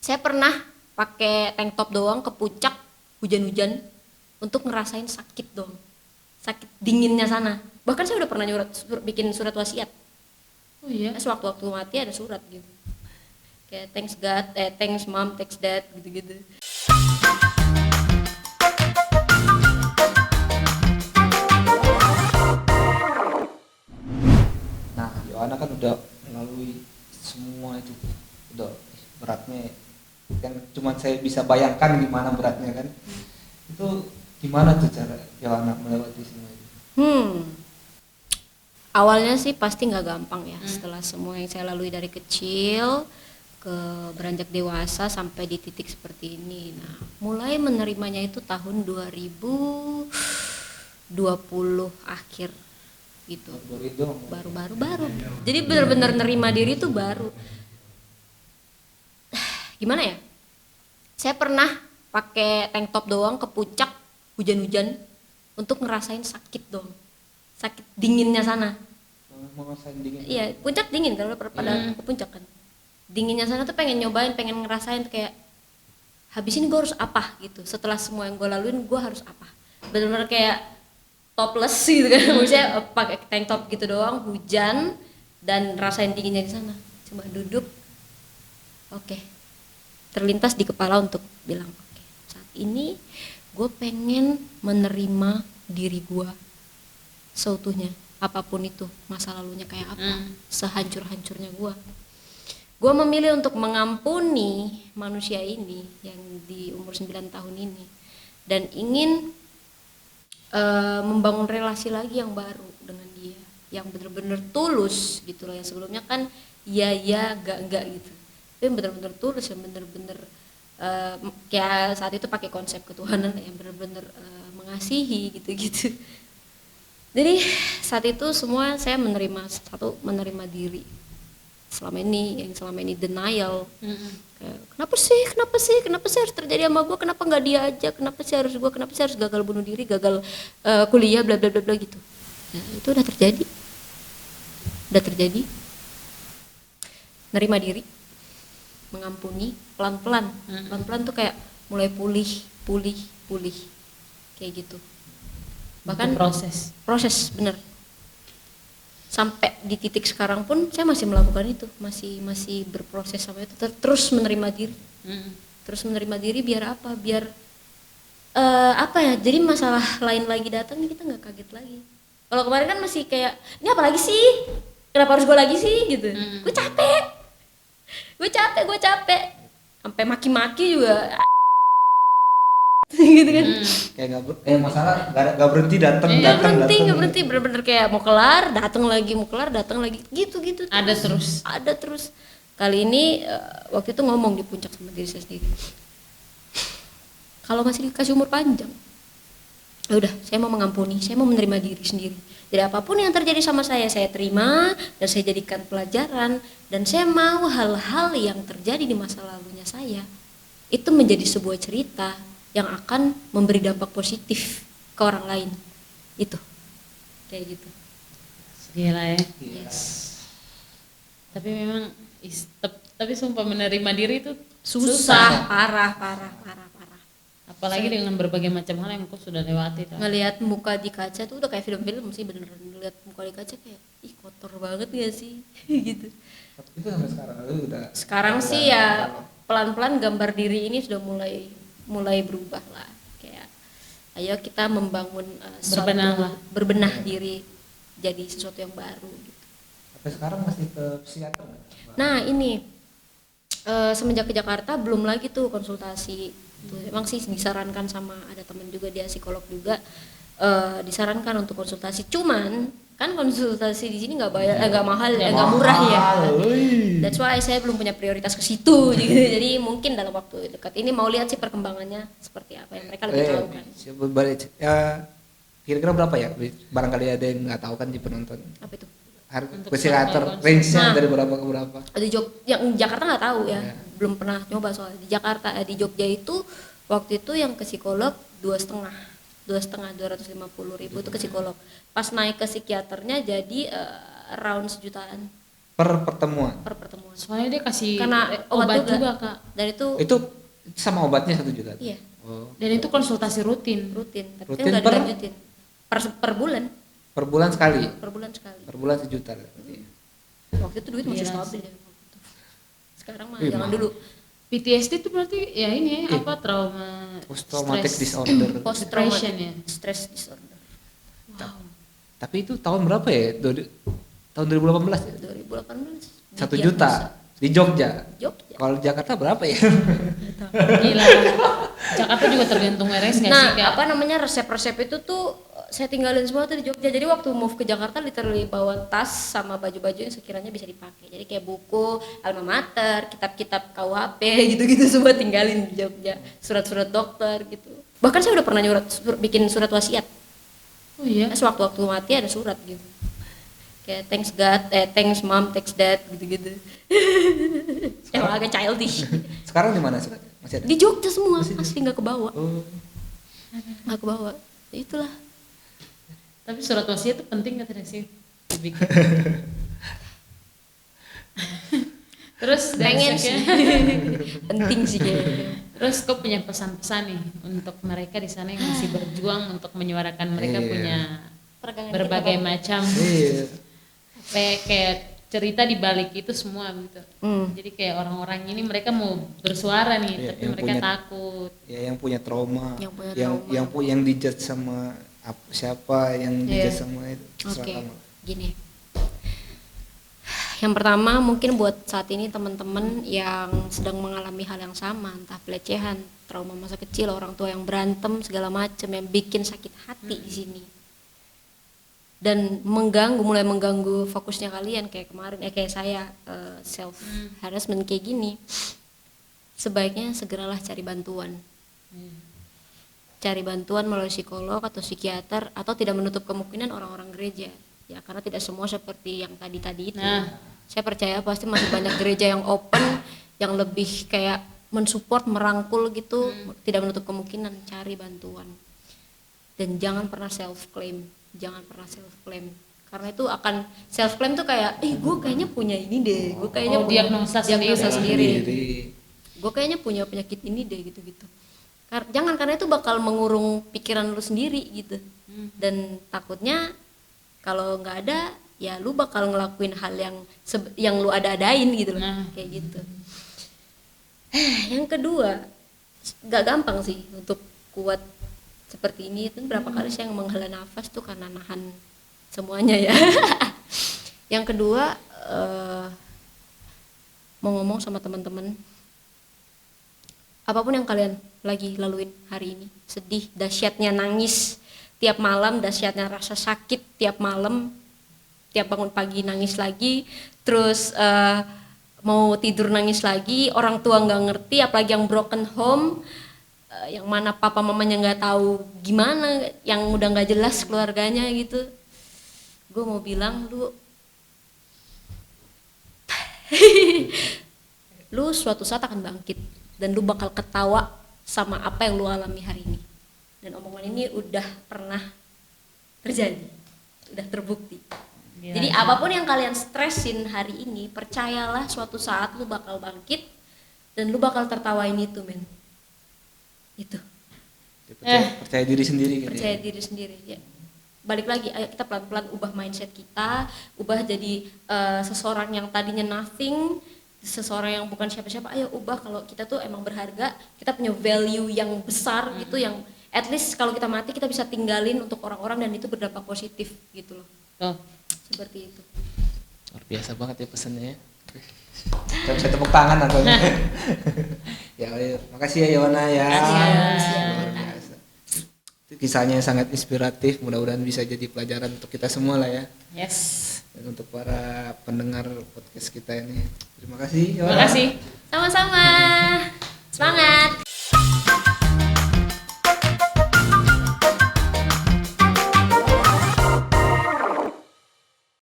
Saya pernah pakai tank top doang ke puncak hujan-hujan untuk ngerasain sakit dong, sakit dinginnya sana. Bahkan saya udah pernah bikin surat wasiat. Oh iya. Sewaktu-waktu mati ada surat gitu. Kayak thanks God, thanks mom, thanks dad gitu-gitu. Nah, Yohana kan udah melalui semua itu, udah beratnya kan cuman saya bisa bayangkan gimana beratnya kan. Itu gimana tuh cara Yohana melewati semua itu? Awalnya sih pasti nggak gampang ya. Setelah semua yang saya lalui dari kecil ke beranjak dewasa sampai di titik seperti ini. Nah, mulai menerimanya itu tahun 2020 akhir gitu. Baru. Jadi benar-benar nerima diri itu baru. Gimana ya? Saya pernah pakai tank top doang ke puncak hujan-hujan untuk ngerasain sakit dong. Sakit dinginnya sana. Mau ngerasain dingin? Iya, puncak dingin kan, pada ke puncak kan. Dinginnya sana tuh pengen nyobain, pengen ngerasain kayak habis ini gue harus apa gitu. Setelah semua yang gue laluin gue harus apa. Benar-benar kayak topless gitu kan. Maksudnya pakai tank top gitu doang, hujan dan rasain dinginnya di sana. Cuma duduk. Oke. Terlintas di kepala untuk bilang oke, saat ini gue pengen menerima diri gue seutuhnya, apapun itu masa lalunya kayak apa, sehancur-hancurnya gue memilih untuk mengampuni manusia ini yang di umur 9 tahun ini dan ingin membangun relasi lagi yang baru dengan dia yang benar-benar tulus gitu loh. Yang sebelumnya kan ya enggak gitu, tapi benar-benar tulus, yang benar-benar kayak saat itu pakai konsep ketuhanan yang benar-benar mengasihi gitu-gitu. Jadi saat itu semua saya menerima diri selama ini denial. Kayak, kenapa sih harus terjadi sama gue, kenapa nggak dia aja, kenapa sih harus gagal bunuh diri, gagal kuliah bla bla bla gitu. Nah, itu udah terjadi. Nerima diri, mengampuni pelan-pelan tuh kayak mulai pulih kayak gitu. Bahkan proses bener sampai di titik sekarang pun saya masih melakukan itu, masih berproses sama itu, terus menerima diri biar apa, biar apa ya, jadi masalah lain lagi datang kita nggak kaget lagi. Kalau kemarin kan masih kayak ini apa lagi sih, kenapa harus gue lagi sih gitu. Gue capek sampai maki-maki juga gitu kan. Kayak masalah nggak berhenti datang. Nggak berhenti bener-bener kayak mau kelar datang lagi gitu ada terus. Kali ini waktu itu ngomong di puncak sama diri saya sendiri, kalau masih dikasih umur panjang ya udah, saya mau mengampuni, saya mau menerima diri sendiri. Jadi apapun yang terjadi sama saya terima dan saya jadikan pelajaran, dan saya mau hal-hal yang terjadi di masa lalunya saya itu menjadi sebuah cerita yang akan memberi dampak positif ke orang lain. Itu kayak gitu. Gila ya. Yes. Tapi memang tapi sumpah menerima diri itu Susah. Parah. Apalagi dengan berbagai macam hal yang kau sudah lewati. Ngelihat muka di kaca tuh udah kayak film-film sih, beneran ngelihat muka di kaca kayak ih kotor banget gak sih gitu. Tapi itu sampai sekarang udah. Sekarang sih ya pelan-pelan gambar diri ini sudah mulai berubah lah, kayak ayo kita membangun berbenah diri jadi sesuatu yang baru gitu. Sampai sekarang masih ke psikiater nggak? Nah ini semenjak ke Jakarta belum lagi tuh konsultasi tuh. Emang sih disarankan sama ada teman juga, dia psikolog juga, disarankan untuk konsultasi, cuman kan konsultasi di sini nggak bayar, nggak mahal, nggak murah ya. That's why saya belum punya prioritas ke situ gitu. Jadi mungkin dalam waktu dekat ini mau lihat sih perkembangannya seperti apa, yang mereka lebih tahu kan. Kira-kira berapa ya? Barangkali ada yang nggak tahu kan di penonton. Apa itu? Psikiater range-nya dari berapa ke berapa? Yang Jakarta nggak tahu ya, belum pernah nyoba soalnya. Di Jakarta, di Jogja itu waktu itu yang ke psikolog 250.000 itu ke psikolog. Pas naik ke psikiaternya jadi around 1 jutaan. per pertemuan. per pertemuan. Soalnya dia kasih Karena obat juga Kak. Dan Itu sama obatnya 1 juta. iya, Oh. Dan itu konsultasi rutin. rutin, tapi Rutin kan nggak per? dilanjutin. Per bulan, Per bulan sekali. per bulan sekali. Per bulan 1 juta berarti. Waktu itu duit masih Iya. stabil ya. Waktu itu. Sekarang mah Ih, jangan mahal. dulu. PTSD itu berarti ya ini Iya. apa trauma Post traumatic stress. disorder. Post Depression ya. stress disorder. Tapi itu tahun berapa ya? Tahun 2018 ya? 2018. 1 juta di Jogja. Jogja. Kalau di Jakarta berapa ya? Gila. Jakarta juga tergantung RS nggak sih Nah, Kak? apa namanya resep-resep itu tuh saya tinggalin semua tuh di Jogja. Jadi waktu move ke Jakarta literally bawa tas sama baju-baju yang sekiranya bisa dipakai. Jadi kayak buku, alma mater, kitab-kitab KUHP gitu-gitu semua tinggalin di Jogja. Surat-surat dokter gitu. Bahkan saya udah pernah bikin surat wasiat. Oh iya. Sewaktu-waktu mati ada surat gitu. Kayak thanks God, thanks mom, thanks dad gitu-gitu. Emang agak childish. Sekarang di mana suratnya? Masih ada? Di Jogja semua, Masih ada? asli nggak kebawa. Oh. Nggak kebawa. Ya itulah. Tapi surat wasiat itu penting nggak tidak sih? Dibikin. Terus Pengen next-nya, sih. Penting sih kayaknya. terus kau punya pesan-pesan nih untuk mereka di sana yang masih berjuang untuk menyuarakan mereka Iya. punya Pergangan berbagai kita, macam Iya. kayak cerita di balik itu semua gitu. Jadi kayak orang-orang ini mereka mau bersuara nih, Iya, tapi yang mereka punya- takut. Ya yang punya trauma, Yang punya yang trauma. yang dijudge sama siapa yang Iya. dijudge sama itu. terserah Oke, kamu. gini. Yang pertama mungkin buat saat ini teman-teman yang sedang mengalami hal yang sama, entah pelecehan, trauma masa kecil, orang tua yang berantem segala macam yang bikin sakit hati di sini. Dan mulai mengganggu fokusnya kalian kayak kemarin kayak saya self harassment kayak gini. Sebaiknya segeralah cari bantuan. Cari bantuan melalui psikolog atau psikiater atau tidak menutup kemungkinan orang-orang gereja. Ya karena tidak semua seperti yang tadi itu. Nah. Saya percaya pasti masih banyak gereja yang open, yang lebih kayak mensupport, merangkul gitu, tidak menutup kemungkinan cari bantuan. Dan jangan pernah self claim, karena itu akan self claim tuh kayak, gue kayaknya punya ini deh, gue kayaknya Oh, punya diagnosa sendiri. Sendiri. Gue kayaknya punya penyakit ini deh gitu-gitu. Jangan, karena itu bakal mengurung pikiran lu sendiri gitu. Dan takutnya kalau nggak ada ya lu bakal ngelakuin hal yang lu ada-adain gitu loh. Nah. Kayak gitu. Yang kedua, nggak gampang sih untuk kuat seperti ini. Itu berapa kali saya menghela nafas tuh karena nahan semuanya ya. Yang kedua, mau ngomong sama teman-teman, apapun yang kalian lagi laluin hari ini, sedih, dahsyatnya nangis tiap malam, dahsyatnya rasa sakit tiap malam, tiap bangun pagi nangis lagi, terus mau tidur nangis lagi, orang tua nggak ngerti, apalagi yang broken home, yang mana papa mamanya nggak tahu gimana, yang udah nggak jelas keluarganya gitu. Gue mau bilang lu suatu saat akan bangkit dan lu bakal ketawa sama apa yang lu alami hari ini. Dan omongan ini udah pernah terjadi, udah terbukti. Gila. Jadi apapun yang kalian stresin hari ini, percayalah suatu saat lu bakal bangkit dan lu bakal tertawain itu, men. Itu. Percaya diri sendiri gitu. Percaya diri sendiri ya. Balik lagi, ayo kita pelan-pelan ubah mindset kita, ubah jadi seseorang yang tadinya nothing, seseorang yang bukan siapa-siapa. Ayo ubah kalau kita tuh emang berharga, kita punya value yang besar gitu, yang at least kalau kita mati kita bisa tinggalin untuk orang-orang dan itu berdampak positif gitu loh. Tuh. Seperti itu. Luar biasa banget ya pesannya ya. Saya bisa tepuk tangan nantinya. Ya, makasih ya Yona ya. Makasih ya. Luar biasa. Itu kisahnya sangat inspiratif, mudah-mudahan bisa jadi pelajaran untuk kita semua lah ya. Yes. Dan untuk para pendengar podcast kita ini. Terima kasih Yona. Terima kasih. Sama-sama. Semangat.